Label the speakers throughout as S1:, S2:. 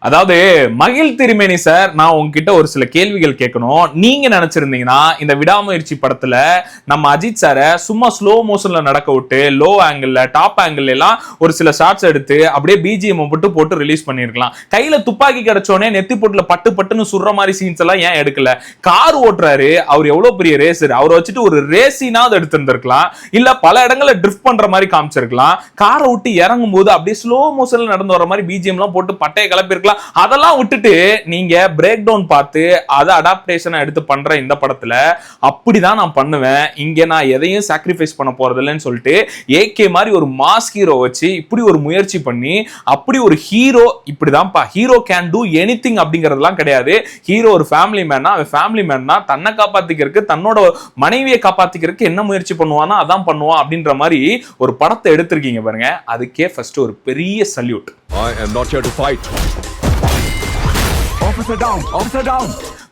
S1: அதாவது மகிழ் திருமேனி சார், நான் உங்ககிட்ட ஒரு சில கேள்விகள் கேட்கணும். நீங்க நினைச்சிருந்தீங்கன்னா இந்த விடாமுயற்சி படத்துல நம்ம அஜித் சாரை சும்மா ஸ்லோ மோஷன்ல நடக்க விட்டு லோ ஆங்கிள் டாப் ஆங்கிள் எல்லாம் ஒரு சில ஷாட்ஸ் எடுத்து அப்படியே பிஜிஎம் மட்டும் போட்டு ரிலீஸ் பண்ணிருக்கலாம். கையில துப்பாக்கி கிடைச்சோடனே நெத்தி போட்டுல பட்டு பட்டுன்னு சுடுற மாதிரி சீன்ஸ் எல்லாம் ஏன் எடுக்கல? கார் ஓட்டுறாரு, அவர் எவ்வளவு பெரிய ரேசர், அவரை வச்சுட்டு ஒரு ரேசினாவது எடுத்திருந்திருக்கலாம். இல்ல பல இடங்கள்ல ட்ரிஃப்ட் பண்ற மாதிரி காமிச்சிருக்கலாம். காரை விட்டு இறங்கும் போது அப்படியே ஸ்லோ மோஷன்ல நடந்து வர மாதிரி பிஜிஎம் எல்லாம் போட்டு பட்டையை கிளப்பிருக்கலாம். அதெல்லாம் விட்டுட்டு நீங்க பிரேக் டவுன் பார்த்து அதை அடாப்டேஷன் எடுத்து பண்ற இந்த படத்துல அப்படிதான் நான் பண்ணுவேன், இங்க நான் எதையும் சாக்ரிஃபைஸ் பண்ண போறது இல்லைன்னு சொல்லிட்டு ஏகே மாதிரி ஒரு மாஸ் ஹீரோ வச்சு இப்படி ஒரு முயற்சி பண்ணி அப்படி ஒரு ஹீரோ இப்படிதான்ப்பா ஹீரோ கேன் டூ எனிதிங் அப்படிங்கறதெல்லாம் கிடையாது. ஹீரோ ஒரு ஃபேமிலி மேனா, அவன் ஃபேமிலி மேன்னா தன்னை காப்பாத்திக்கிறதுக்கு தன்னோட மனைவியை காப்பாத்திக்கிறதுக்கு என்ன முயற்சி பண்ணுவானா அதான் பண்ணுவான் அப்படின்ற மாதிரி ஒரு படத்தை எடுத்திருக்கீங்க பாருங்க. அதுக்கே ஃபர்ஸ்ட் ஒரு பெரிய salute.
S2: I am not here to fight. Officer down! Officer down!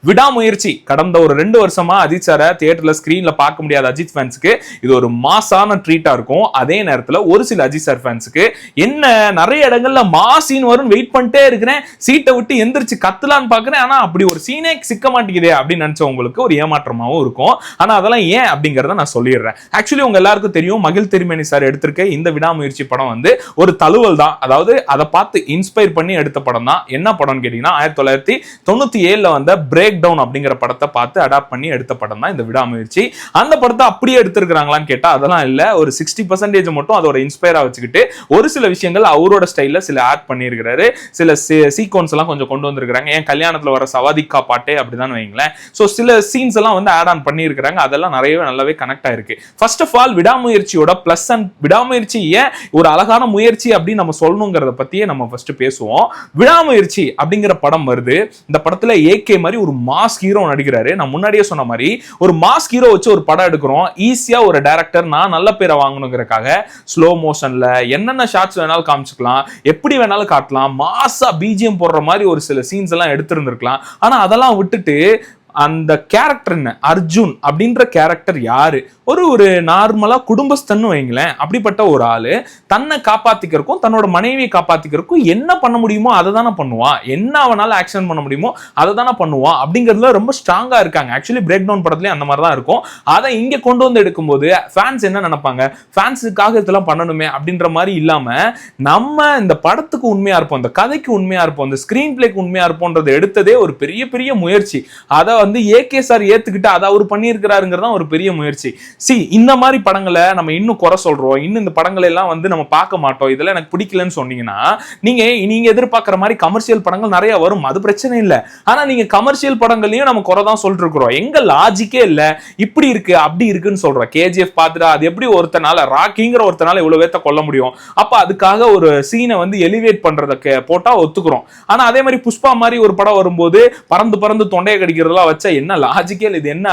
S1: விடாமுயற்சி கடந்த ஒரு 2 வருஷமா அஜித் சாரை தியேட்டர்ல ஸ்கிரீன்ல பார்க்க முடியாத அஜித் ஃபேன்ஸுக்கு இது ஒரு மாசான ட்ரீட்டா இருக்கும். அதே நேரத்துல ஒரு சில அஜித் சார் ஃபேன்ஸுக்கு என்ன நிறைய இடங்கள்ல மாசின் வரும் வெயிட் பண்ணிட்டே இருக்கிறேன், சீட்டை விட்டு எந்திரிச்சு கத்தலான்னு பாக்குறேன், ஆனா அப்படி ஒரு சீனே சிக்க மாட்டேங்குதே அப்படின்னு நினைச்சவங்களுக்கு ஒரு ஏமாற்றமாவும் இருக்கும். ஆனா அதெல்லாம் ஏன் அப்படிங்கறத நான் சொல்லிடுறேன். ஆக்சுவலி உங்க எல்லாருக்கும் தெரியும், மகிழ் திருமேனி சார் எடுத்திருக்க இந்த விடாமுயற்சி படம் வந்து ஒரு தழுவல் தான். அதாவது அதை பார்த்து இன்ஸ்பயர் பண்ணி எடுத்த படம் தான். என்ன படம்னு கேட்டீங்கன்னா 1997 வந்த பிரேக் டவுன் அப்படிங்கிற படத்தை பார்த்து அடாப்ட் பண்ணி எடுத்த படம் தான் இந்த விடாமுயற்சி. அந்த படத்தை அப்படியே எடுத்திருக்காங்களான்னு கேட்டா அதெல்லாம் இல்ல. ஒரு 60% மட்டும் அதோட இன்ஸ்பயரா வச்சுக்கிட்டு ஒரு சில விஷயங்கள் அவரோட ஸ்டைல்ல சில ஆட் பண்ணியிருக்கிறாரு. சில சீக்வன்ஸ் எல்லாம் கொஞ்சம் கொண்டு வந்திருக்காங்க. என் கல்யாணத்துல வர சவாதிக்கா பாட்டே அப்படிதான் வைங்களேன். சோ சில சீன்ஸ் எல்லாம் வந்து ஆட் ஆன் பண்ணியிருக்காங்க. அதெல்லாம் நிறையவே நல்லாவே கனெக்ட் ஆயிருக்கு. ஃபர்ஸ்ட் ஆஃப் ஆல் விடாமுயற்சியோட பிளஸ் அண்ட் விடாமுயற்சி ஏன் ஒரு அழகான முயற்சி அப்படின்னு நம்ம சொல்லணுங்கிறத பத்தியே நம்ம ஃபர்ஸ்ட் பேசுவோம். விடாமுயற்சி அப்படிங்கிற படம் வருது. இந்த படத்துல ஏகே மாதிரி ஒரு மாஸ் ஹீரோ நடிக்கிறாரு. நான் முன்னாடியே சொன்ன மாதிரி ஒரு மாஸ் ஹீரோ வச்சு ஒரு படம் எடுக்கிறோம். ஈஸியா ஒரு டைரக்டர் நான் நல்ல பேரை வாங்கணுங்கிறதுக்காக ஸ்லோ மோஷன்ல என்னென்ன ஷாட்ஸ் வேணாலும் காமிச்சுக்கலாம், எப்படி வேணாலும் காட்டலாம், மாசா பிஜிஎம் போடுற மாதிரி ஒரு சில சீன்ஸ் எல்லாம் எடுத்திருந்திருக்கலாம். ஆனா அதெல்லாம் விட்டுட்டு அந்த கேரக்டர் என்ன, அர்ஜுன் அப்படின்ற கேரக்டர் யாரு, ஒரு நார்மலா குடும்பஸ்தன்னு வைங்களேன். அப்படிப்பட்ட ஒரு ஆளு தன்னை காப்பாத்திக்கிறக்கும் தன்னோட மனைவியை காப்பாத்திக்கிறக்கும் என்ன பண்ண முடியுமோ அதை தானே பண்ணுவான், என்ன அவனால ஆக்ஷன் பண்ண முடியுமோ அதை தானே பண்ணுவான் அப்படிங்கிறதுல ரொம்ப ஸ்ட்ராங்கா இருக்காங்க. ஆக்சுவலி பிரேக் டவுன் படத்துலயும் அந்த மாதிரி தான் இருக்கும். அதை இங்க கொண்டு வந்து எடுக்கும்போது ஃபேன்ஸ் என்ன நினைப்பாங்க, ஃபேன்ஸுக்காக இதெல்லாம் பண்ணணுமே அப்படின்ற மாதிரி இல்லாம நம்ம இந்த படத்துக்கு உண்மையா இருப்போம், இந்த கதைக்கு உண்மையா இருப்போம், இந்த ஸ்கிரீன் பிளேக்கு உண்மையா இருப்போம்ன்றது எடுத்ததே ஒரு பெரிய பெரிய முயற்சி. அதை வந்து ஏகே சார் ஏத்துக்கிட்டு அதை அவர் பண்ணியிருக்கிறாருங்கிறதா ஒரு பெரிய முயற்சி. இந்த மாதிரி படங்களை நம்ம இன்னும் குறை சொல்றோம், இன்னும் இந்த படங்களை எல்லாம் வந்து நம்ம பார்க்க மாட்டோம், இதெல்லாம் எனக்கு பிடிக்கலன்னு சொன்னீங்கன்னா நீங்க எதிர்பார்க்கிற மாதிரி கமர்ஷியல் படங்கள் நிறைய வரும், அது பிரச்சனை இல்லை. ஆனா நீங்க கமர்ஷியல் படங்களையும் நம்ம குறை தான் சொல்லிட்டு இருக்கிறோம். எங்க லாஜிக்கே இல்ல, இப்படி இருக்கு அப்படி இருக்குன்னு சொல்றோம். கேஜிஎஃப் பார்த்துட்டு அது எப்படி ஒருத்தனால ராக்கிங்கிற ஒருத்தனால இவ்வளவு பேத்த கொல்ல முடியும், அப்ப அதுக்காக ஒரு சீனை வந்து எலிவேட் பண்றதுக்கு போட்டா ஒத்துக்கிறோம். ஆனா அதே மாதிரி புஷ்பா மாதிரி ஒரு படம் வரும்போது பறந்து பறந்து தொண்டையை கடிக்கிறதெல்லாம் வச்சா என்ன லாஜிக்கே இது என்ன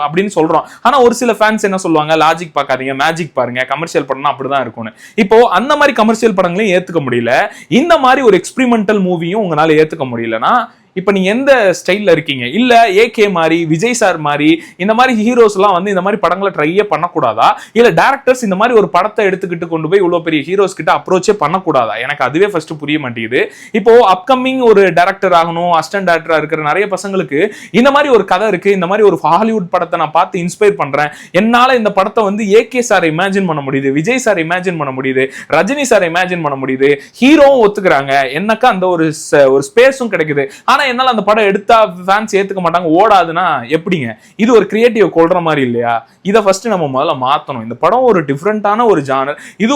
S1: அப்படின்னு சொல்றோம். ஆனா ஒரு சில ஃபேன்ஸ் என்ன சொல்லுவாங்க, லாஜிக் பார்க்காதீங்க மேஜிக் பாருங்க, கமர்ஷியல் படம்னா அப்படிதான் இருக்கும்னு. இப்போ அந்த மாதிரி கமர்ஷியல் படங்களையும் ஏத்துக்க முடியல, இந்த மாதிரி ஒரு எக்ஸ்பெரிமெண்டல் மூவியும் உங்களால ஏத்துக்க முடியலன்னா இப்ப நீங்க எந்த ஸ்டைல்ல இருக்கீங்க? இல்ல ஏகே மாதிரி விஜய் சார் மாதிரி இந்த மாதிரி ஹீரோஸ் எல்லாம் வந்து இந்த மாதிரி படங்களை ட்ரையே பண்ணக்கூடாதா? இல்ல டைரக்டர்ஸ் இந்த மாதிரி ஒரு படத்தை எடுத்துக்கிட்டு கொண்டு போய் இவ்வளவு பெரிய ஹீரோஸ் கிட்ட அப்ரோச்சே பண்ணக்கூடாதா? எனக்கு அதுவே ஃபர்ஸ்ட் புரிய மாட்டேங்குது. இப்போ அப்கமிங் ஒரு டைரக்டர் ஆகணும், அசிஸ்டன்ட் டைரக்டரா இருக்கிற நிறைய பசங்களுக்கு இந்த மாதிரி ஒரு கதை இருக்கு, இந்த மாதிரி ஒரு ஹாலிவுட் படத்தை நான் பார்த்து இன்ஸ்பயர் பண்றேன், என்னால இந்த படத்தை வந்து ஏகே சார் இமேஜின் பண்ண முடியுது, விஜய் சார் இமேஜின் பண்ண முடியுது, ரஜினி சார் இமேஜின் பண்ண முடியுது, ஹீரோவும் ஒத்துக்கிறாங்க, என்னக்கா அந்த ஒரு ஸ்பேஸும் கிடைக்குது. ஆனா என்னால அந்த படம் எடுத்தா ஃபேன்ஸ் ஏத்துக்க மாட்டாங்க, ஓடாதுன்னா எப்படிங்க? இது ஒரு கிரியேட்டிவ் கொள்ற மாதிரி இல்லையா? இதை ஃபர்ஸ்ட் நம்ம முதல்ல மாத்தணும். இந்த படம் ஒரு டிஃப்ரெண்டான ஒரு ஜானர், இது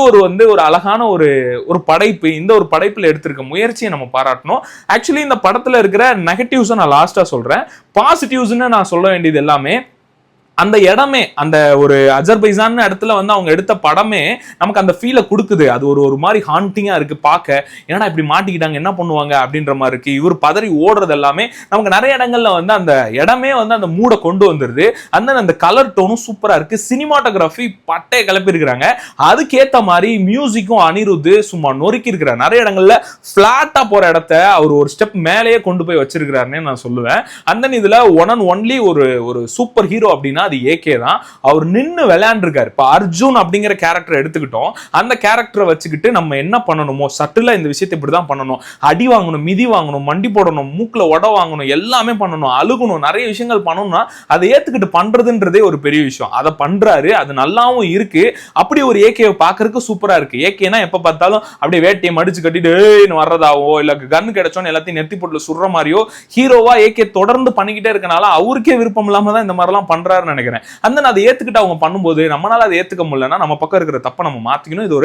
S1: ஒரு அழகான ஒரு படைப்பு. இந்த ஒரு படைப்புல எடுத்திருக்க முயற்சியை நம்ம பாராட்டணும். ஆக்சுவலி இந்த படத்துல இருக்கிற நெகட்டிவ்ஸ் நான் லாஸ்டா சொல்றேன், பாசிட்டிவ்ஸ்னு நான் சொல்ல வேண்டியது எல்லாமே அந்த இடமே, அந்த ஒரு அஜர்பைசான் இடத்துல வந்து அவங்க எடுத்த படமே நமக்கு அந்த ஃபீலை கொடுக்குது. அது ஒரு மாதிரி ஹாண்டிங்கா இருக்கு பார்க்க. ஏன்னா இப்படி மாட்டிக்கிட்டாங்க என்ன பண்ணுவாங்க அப்படின்ற மாதிரி இருக்கு. இவர் பதறி ஓடுறது எல்லாமே நமக்கு நிறைய இடங்கள்ல வந்து அந்த இடமே வந்து அந்த மூட கொண்டு வந்துருது. அந்த கலர் டோனும் சூப்பரா இருக்கு. சினிமாட்டோகிராஃபி பட்டையை கிளப்பி இருக்கிறாங்க. அதுக்கேற்ற மாதிரி மியூசிக்கும் அனிருத் சும்மா நொறுக்கி இருக்கிறார். நிறைய இடங்கள்ல பிளாட்டா போற இடத்த அவர் ஒரு ஸ்டெப் மேலேயே கொண்டு போய் வச்சிருக்கிறாருன்னு நான் சொல்லுவேன். அந்த இதுல ஒன் அண்ட் ஒன்லி ஒரு சூப்பர் ஹீரோ அப்படின்னா அது ஏகே தான். அவர் நின்னு விளையாண்டுருக்காரு. இப்ப அர்ஜுன் அப்படிங்கிற கேரக்டர் எடுத்துக்கிட்டோம். அந்த கேரக்டரை வச்சுக்கிட்டு நம்ம என்ன பண்ணணுமோ சட்டிலா இந்த விஷயத்தை இப்படிதான் பண்ணணும், அடி வாங்கணும், மிதி வாங்கணும், மண்டி போடணும், மூக்குல உட வாங்கணும், எல்லாமே பண்ணணும், அழுகணும், நிறைய விஷயங்கள் பண்ணணும்னா அதை ஏத்துக்கிட்டு பண்றதுன்றதே ஒரு பெரிய விஷயம். அதை பண்றாரு, அது நல்லாவும் இருக்கு. அப்படி ஒரு ஏகே பாக்குறதுக்கு சூப்பரா இருக்கு. ஏகேனா எப்ப பார்த்தாலும் அப்படியே வேட்டையை மடிச்சு கட்டிட்டு வர்றதாவோ இல்ல கன் கிடைச்சோன்னு எல்லாத்தையும் நெத்தி போட்டு சுடுற மாதிரியோ ஹீரோவா ஏகே தொடர்ந்து பண்ணிக்கிட்டே இருக்கனால அவருக்கே விருப்பம் இல்லாம தான் இந்த மாதிரிலாம் பண்றாருன்னு நினைக்கிறேன். அந்த அதை ஏத்துக்கிட்டு அவங்க பண்ணும்போது நம்மளால அதை ஏத்துக்க முடியலன்னா நம்ம பக்கம் இருக்கிற தப்பை நம்ம மாத்திக்கணும். இது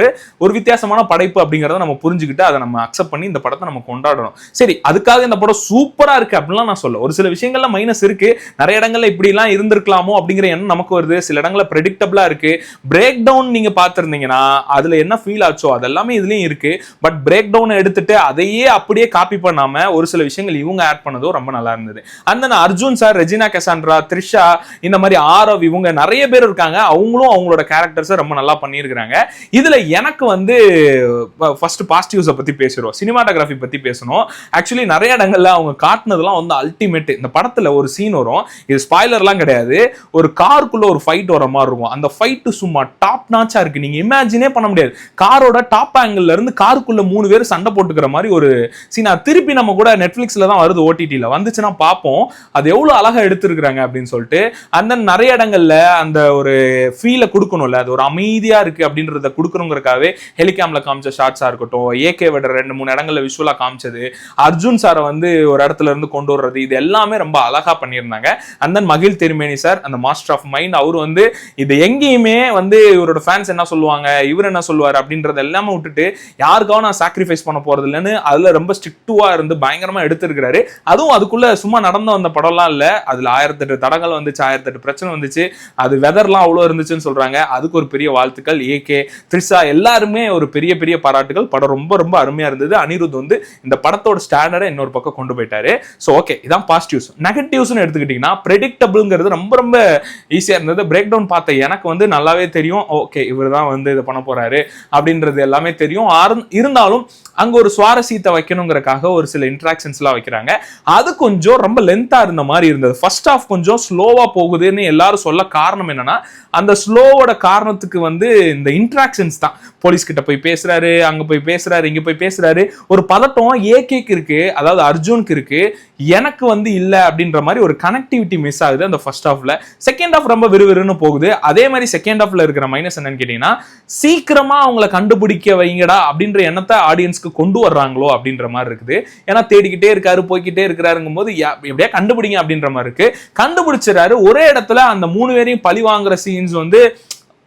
S1: ஒரு வித்தியாசமான படைப்பு அப்படிங்கறத நம்ம புரிஞ்சுக்கிட்டு அதை நம்ம அக்செப்ட் பண்ணி இந்த படத்தை நம்ம கொண்டாடணும். சரி, அதுக்காக இந்த படம் சூப்பரா இருக்கு அப்படிலாம் நான் சொல்ல, ஒரு சில விஷயங்கள்ல மைனஸ் இருக்கு, நிறைய இடங்கள்ல இப்படி எல்லாம் இருந்திருக்கலாமோ அப்படிங்கிற எண்ணம் நமக்கு வருது. சில இடங்கள்ல பிரெடிக்டபிளா இருக்கு. பிரேக் டவுன் நீங்க பாத்திருந்தீங்கன்னா அதுல என்ன ஃபீல் ஆச்சோ அதெல்லாமே இதுலயும் இருக்கு. பட் பிரேக் டவுன் எடுத்துட்டு அதையே அப்படியே காப்பி பண்ணாம ஒரு சில விஷயங்கள் இவங்க ஆட் பண்ணதும் ரொம்ப நல்லா இருந்தது. அந்த Arjun sir, Regina Cassandra, Trisha, இந்த மாதிரி ஆரவ், இவங்க நிறைய பேர் இருக்காங்க. அவங்களும் அவங்களோட கேரக்டர்ஸ் ரொம்ப நல்லா பண்ணியிருக்காங்க. இதுல எனக்கு வந்து ஃபர்ஸ்ட் பாசிட்டிவ்ஸை பத்தி பேசுறோம், சினிமாட்டோகிராஃபி பத்தி பேசணும். ஆக்சுவலி நிறைய இடங்கள்ல அவங்க காட்டினதெல்லாம் வந்து அல்டிமேட். இந்த படத்துல ஒரு சீன் வரும், இது ஸ்பாய்லர்லாம் கிடையாது, ஒரு காருக்குள்ள ஒரு ஃபைட் வர மாதிரி இருக்கும். அந்த ஃபைட் சும்மா டாப் நாச்சா இருக்கு, நீங்க இமேஜினே பண்ண முடியாது. காரோட டாப் ஆங்கிள் இருந்து காருக்குள்ள 3 பேர் சண்டை போட்டுக்கிற மாதிரி ஒரு சீனா திருப்பி நம்ம கூட நெட்ஃபிளிக்ஸ்ல தான் வருது, ஓடிடில வந்துச்சுன்னா பார்ப்போம் அது எவ்வளவு அழகா எடுத்திருக்காங்க அப்படின்னு சொல்லிட்டு. அந்த நிறைய இடங்கள்ல அந்த ஒரு ஃபீலை கொடுக்கணும்ல, அது ஒரு அமைதியா இருக்கு அப்படின்றத கொடுக்கணுங்கிறதுக்காகவே ஹெலிகாம்ல காமிச்ச ஷாட்ஸா இருக்கட்டும், ஏகே விட 2-3 இடங்கள்ல விஷுவலா காமிச்சது, அர்ஜுன் சாரை வந்து ஒரு இடத்துல இருந்து கொண்டு வர்றது, இது எல்லாமே ரொம்ப அழகா பண்ணியிருந்தாங்க. அந்த மகிழ் திருமேனி சார், அந்த மாஸ்டர் ஆஃப் மைண்ட், அவர் வந்து இது எங்கேயுமே வந்து இவரோட ஃபேன்ஸ் என்ன சொல்லுவாங்க, இவர் என்ன சொல்லுவார் அப்படின்றத எல்லாமே விட்டுட்டு யாருக்காக நான் சாக்ரிஃபைஸ் பண்ண போறது இல்லைன்னு அதுல ரொம்ப ஸ்ட்ரிக்ட்டுவா இருந்து பயங்கரமா எடுத்திருக்கிறாரு. அதுவும் அதுக்குள்ள சும்மா நடந்து வந்த படம்லாம் இல்ல, அதுல 1008 தடங்கள் வந்துச்சு, 1008 பிரச்சனை வந்துச்சு, அது வெதர்லாம் அவ்வளவு இருந்துச்சுன்னு சொல்றாங்க. அதுக்கு ஒரு பெரிய வாழ்த்துக்கள். ஏகே, த்ரிஷா எல்லாருமே ஒரு பெரிய பெரிய பாராட்டுகள். படம் ரொம்ப ரொம்ப அருமையா இருந்தது. அனிருத் வந்து இந்த படத்தோட ஸ்டாண்டர்டை இன்னொரு பக்கம் கொண்டு போயிட்டாரு. சோ ஓகே, இதான் பாசிட்டிவ்ஸ். நெகட்டிவ்ஸ்னு எடுத்துக்கிட்டீங்கன்னா பிரெடிக்டபிள்ங்கிறது ரொம்ப ரொம்ப ஈஸியா இருந்தது. பிரேக் டவுன் பார்த்த எனக்கு வந்து நல்லாவே தெரியும், ஓகே இவர் தான் வந்து இதை பண்ண போறாரு அப்படின்றது எல்லாமே தெரியும். இருந்தாலும் அங்க ஒரு சுவாரஸ்யத்தை வைக்கணுங்கிறதுக்காக ஒரு சில இன்டராக்ஷன்ஸ் எல்லாம் வைக்கிறாங்க. அது கொஞ்சம் ரொம்ப லென்த்தா இருந்த மாதிரி இருந்தது. ஃபர்ஸ்ட் ஹாஃப் கொஞ்சம் ஸ்லோவா போகுதுன்னு எல்லாரும் சொல்ல காரணம் என்னன்னா, அந்த ஸ்லோவோட காரணத்துக்கு வந்து இந்த இன்டராக்ஷன்ஸ் தான். போலீஸ் கிட்ட போய் பேசுறாரு, அங்க போய் பேசுறாரு, இங்க போய் பேசுறாரு, ஒரு பதட்டம் ஏகேக்கு இருக்கு, அதாவது அர்ஜுனுக்கு இருக்கு, எனக்கு வந்து இல்ல அப்படின்ற மாதிரி ஒரு கனெக்டிவிட்டி மிஸ் ஆகுது அந்த ஃபர்ஸ்ட் ஹாஃப்ல. செகண்ட் ஹாஃப் ரொம்ப விறுவிறுன்னு போகுது. அதே மாதிரி செகண்ட் ஹாஃப்ல இருக்கிற மைனஸ் என்னன்னு கேட்டீங்கன்னா, சீக்கிரமா அவங்கள கண்டுபிடிக்க வைங்கடா அப்படின்ற எண்ணத்தை ஆடியன்ஸ்க்கு கொண்டு வர்றாங்களோ அப்படின்ற மாதிரி இருக்குது. ஏன்னா தேடிக்கிட்டே இருக்காரு, போய்கிட்டே இருக்கிறாருங்கும் போது எப்படியா கண்டுபிடிங்க அப்படின்ற மாதிரி இருக்கு. கண்டுபிடிச்சிடறாரு. ஒரே இடத்துல அந்த 3 பேரையும் பழி வாங்குற சீன்ஸ் வந்து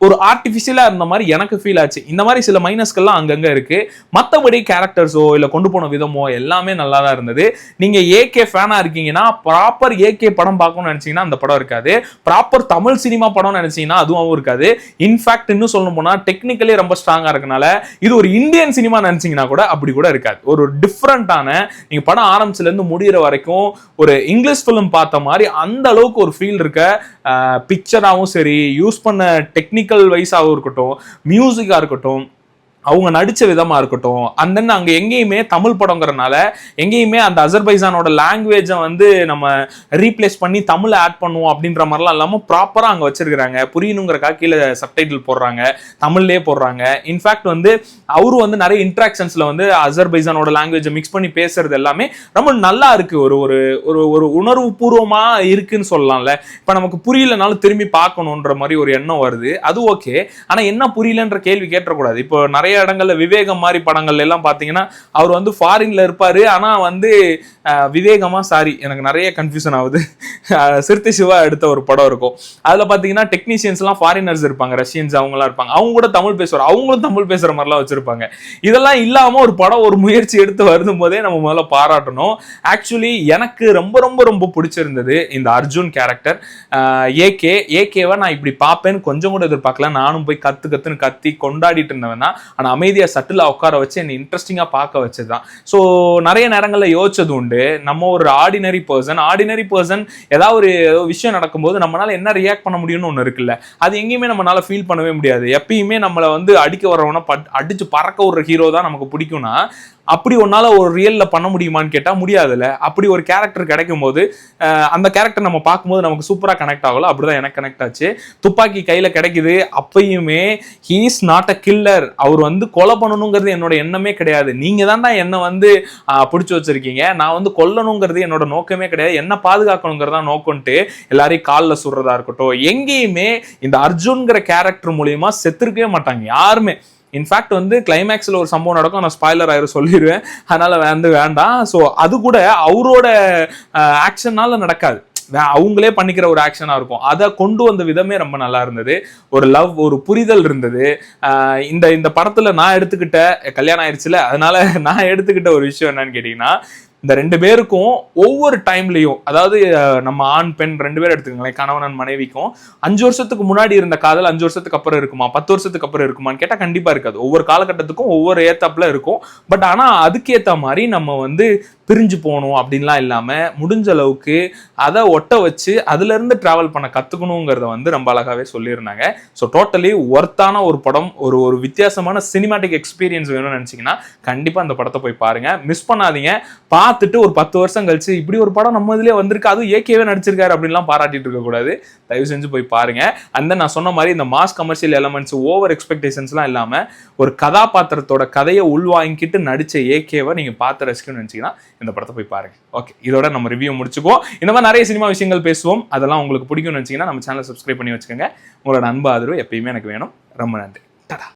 S1: ஒரு ஆர்டிபிஷியலா இருந்த மாதிரி எனக்கு ஃபீல் ஆச்சு. இந்த மாதிரி சில மைனஸ்கள்லாம் அங்கங்க இருக்கு. மற்றபடி கேரக்டர்ஸோ இல்ல கொண்டு போன விதமோ எல்லாமே நல்லா தான் இருந்தது. நீங்க ஏகே ஃபேனா இருக்கீங்கன்னா ப்ராப்பர் ஏகே படம் பார்க்கணும்னு நினைச்சீங்கன்னா அந்த படம் இருக்காது. ப்ராப்பர் தமிழ் சினிமா படம் நினைச்சீங்கன்னா அதுவும் இருக்காது. இன்ஃபேக்ட் இன்னும் சொல்லணும் போனா டெக்னிக்கலி ரொம்ப ஸ்ட்ராங்கா இருக்கனால இது ஒரு இந்தியன் சினிமா நினைச்சீங்கன்னா கூட அப்படி கூட இருக்காது. ஒரு டிஃப்ரெண்டான, நீங்க படம் ஆரம்பிச்சுல இருந்து முடிகிற வரைக்கும் ஒரு இங்கிலீஷ் பிலிம் பார்த்த மாதிரி அந்த அளவுக்கு ஒரு ஃபீல் இருக்க பிக்சராகவும் சரி, யூஸ் பண்ண டெக்னிக்கல் வைஸாகவும் இருக்கட்டும், மியூசிக்கா இருக்கட்டும், அவங்க நடிச்ச விதமா இருக்கட்டும், அந்த அங்க எங்கேயுமே தமிழ் படங்கிறனால எங்கேயுமே அந்த அசர்பைசானோட லாங்குவேஜை வந்து நம்ம ரீப்ளேஸ் பண்ணி தமிழ் ஆட் பண்ணுவோம் அப்படின்ற மாதிரிலாம் இல்லாம ப்ராப்பரா அங்க வச்சிருக்காங்க. புரியணுங்கிறக்காக கீழே சப்டைட்டில் போடுறாங்க, தமிழ்லயே போடுறாங்க. இன்ஃபேக்ட் வந்து அவரு வந்து நிறைய இன்ட்ராக்ஷன்ஸ்ல வந்து அசர்பைசானோட லாங்குவேஜை மிக்ஸ் பண்ணி பேசுறது எல்லாமே ரொம்ப நல்லா இருக்கு. ஒரு ஒரு ஒரு உணர்வு பூர்வமா இருக்குன்னு சொல்லலாம்ல. இப்ப நமக்கு புரியலனாலும் திரும்பி பார்க்கணுன்ற மாதிரி ஒரு எண்ணம் வருது, அது ஓகே. ஆனா என்ன புரியலன்ற கேள்வி கேட்டக்கூடாது. இப்போ நிறைய இடங்கள்ல விவேகம் மாதிரி படங்கள்ல எல்லாம் பாத்தீங்கன்னா அவர் வந்து ஃபாரின்ல இருப்பாரு, ஆனா வந்து விவேகமா, சாரி எனக்கு நிறைய கன்ஃபியூஷன் ஆகுது, சிறுத்தை சிவா எடுத்த ஒரு படம் இருக்கும், அதுல பாத்தீங்கன்னா டெக்னீஷியன்ஸ் எல்லாம் ஃபாரினர்ஸ் இருப்பாங்க, ரஷ்யன்ஸ் அவங்க எல்லாம் இருப்பாங்க, அவங்க கூட தமிழ் பேசுவார், அவங்களும் தமிழ் பேசுற மாதிரிலாம் வச்சிருப்பாங்க. இதெல்லாம் இல்லாம ஒரு படம் ஒரு முயற்சி எடுத்து வருதும் போதே நம்ம முதல்ல பாராட்டணும். ஆக்சுவலி எனக்கு ரொம்ப ரொம்ப ரொம்ப பிடிச்சிருந்தது இந்த அர்ஜுன் கேரக்டர். ஏகேவை நான் இப்படி பார்ப்பேன்னு கொஞ்சம் கூட எதிர்பார்க்கல. நானும் போய் கத்துன்னு கத்தி கொண்டாடிட்டு இருந்தவன் தான். ஆனா அமைதியா சட்டிலா உட்கார வச்சு என்ன இன்ட்ரெஸ்டிங்கா பார்க்க வச்சதுதான். ஸோ நிறைய நேரங்களில் யோசிச்சது உண்டு, நம்ம ஒரு ஆர்டினரி பர்சன் ஏதாவது ஒரு விஷயம் நடக்கும்போது நம்மளால என்ன ரியாக்ட் பண்ண முடியும்னு ஒன்று இருக்குல்ல, அது எங்கேயுமே நம்மளால ஃபீல் பண்ணவே முடியாது. எப்பயுமே நம்மளை வந்து அடிக்க வரவன அடிச்சு பறக்க விடுற ஹீரோ தான் நமக்கு பிடிக்கும்னா, அப்படி ஒன்னால ஒரு ரியல்ல பண்ண முடியுமான்னு கேட்டா முடியாதுல்ல. அப்படி ஒரு கேரக்டர் கிடைக்கும் போது அந்த கேரக்டர் நம்ம பார்க்கும்போது நமக்கு சூப்பரா கனெக்ட் ஆகல. அப்படிதான் எனக்கு கனெக்ட் ஆச்சு. துப்பாக்கி கையில கிடைக்குது, அப்பயுமே he is not a killer. அவர் வந்து கொலை பண்ணணுங்கிறது என்னோட எண்ணமே கிடையாது. நீங்க தான்டா என்ன வந்து பிடிச்சு வச்சிருக்கீங்க, நான் வந்து கொல்லணுங்கிறது என்னோட நோக்கமே கிடையாது, என்ன பாதுகாக்கணுங்கிறதா நோக்கம்ட்டு எல்லாரையும் காலில் சுடுறதா இருக்கட்டும். எங்கேயுமே இந்த அர்ஜுன்கிற கேரக்டர் மூலியமா செத்துருக்கவே மாட்டாங்க யாருமே. இன்ஃபேக்ட் வந்து கிளைமேக்ஸ்ல ஒரு சம்பவம் நடக்கும், நான் ஸ்பாய்லர் ஆயிரம் சொல்லிடுவேன், அதனால வந்து வேண்டாம். ஸோ அது கூட அவரோட ஆக்ஷனால நடக்காது, அவங்களே பண்ணிக்கிற ஒரு ஆக்ஷனா இருக்கும். அதை கொண்டு வந்த விதமே ரொம்ப நல்லா இருந்தது. ஒரு லவ், ஒரு புரிதல் இருந்தது. இந்த இந்த படத்துல நான் எடுத்துக்கிட்ட, கல்யாணம் ஆயிடுச்சுல அதனால நான் எடுத்துக்கிட்ட ஒரு விஷயம் என்னன்னு கேட்டீங்கன்னா, இந்த ரெண்டு பேருக்கும் ஒவ்வொரு டைம்லையும், அதாவது நம்ம ஆண் பெண் ரெண்டு பேரும் எடுத்துக்கங்களேன், கணவன் மனைவிக்கும் 5 வருஷத்துக்கு முன்னாடி இருந்த காதல் 5 வருஷத்துக்கு அப்புறம் இருக்குமா, 10 வருஷத்துக்கு அப்புறம் இருக்குமான்னு கேட்டா கண்டிப்பா இருக்காது. ஒவ்வொரு காலகட்டத்துக்கும் ஒவ்வொரு ஏத்தாப்புல இருக்கும். பட் ஆனா அதுக்கேத்த மாதிரி நம்ம வந்து பிரிஞ்சு போகணும் அப்படின்லாம் இல்லாம முடிஞ்ச அளவுக்கு அதை ஒட்ட வச்சு அதுல இருந்து டிராவல் பண்ண கத்துக்கணுங்கிறத வந்து ரொம்ப அழகாவே சொல்லியிருந்தாங்க. ஸோ டோட்டலி ஒர்த்தான ஒரு படம், ஒரு வித்தியாசமான சினிமாட்டிக் எக்ஸ்பீரியன்ஸ் வேணும்னு நினைச்சீங்கன்னா கண்டிப்பா அந்த படத்தை போய் பாருங்க, மிஸ் பண்ணாதீங்க. பார்த்துட்டு ஒரு 10 வருஷம் கழிச்சு இப்படி ஒரு படம் நம்ம இதுலயே வந்திருக்கு, அதுவும் ஏகேவே நடிச்சிருக்காரு அப்படின்லாம் பாராட்டிட்டு இருக்க கூடாது. தயவு செஞ்சு போய் பாருங்க. அந்த நான் சொன்ன மாதிரி இந்த மாஸ் கமர்ஷியல் எலமெண்ட்ஸ், ஓவர் எக்ஸ்பெக்டேஷன்ஸ்லாம் இல்லாம ஒரு கதாபாத்திரத்தோட கதையை உள்வாங்கிட்டு நடிச்ச ஏகேவை நீங்க பார்த்து ரசிக்கணும்னு நினைச்சீங்கன்னா இந்த படத்தை போய் பாருங்க. ஓகே, இதோட நம்ம ரிவ்யூ முடிச்சுக்குவோம். இந்த மாதிரி நிறைய சினிமா விஷயங்கள் பேசுவோம். அதெல்லாம் உங்களுக்கு பிடிக்கும்னு நினைச்சீங்கன்னா நம்ம சேனலை சப்ஸ்கிரைப் பண்ணி வச்சுக்கோங்க. உங்களோட அன்பு ஆதரவு எப்பயுமே எனக்கு வேணும். ரொம்ப நன்றி.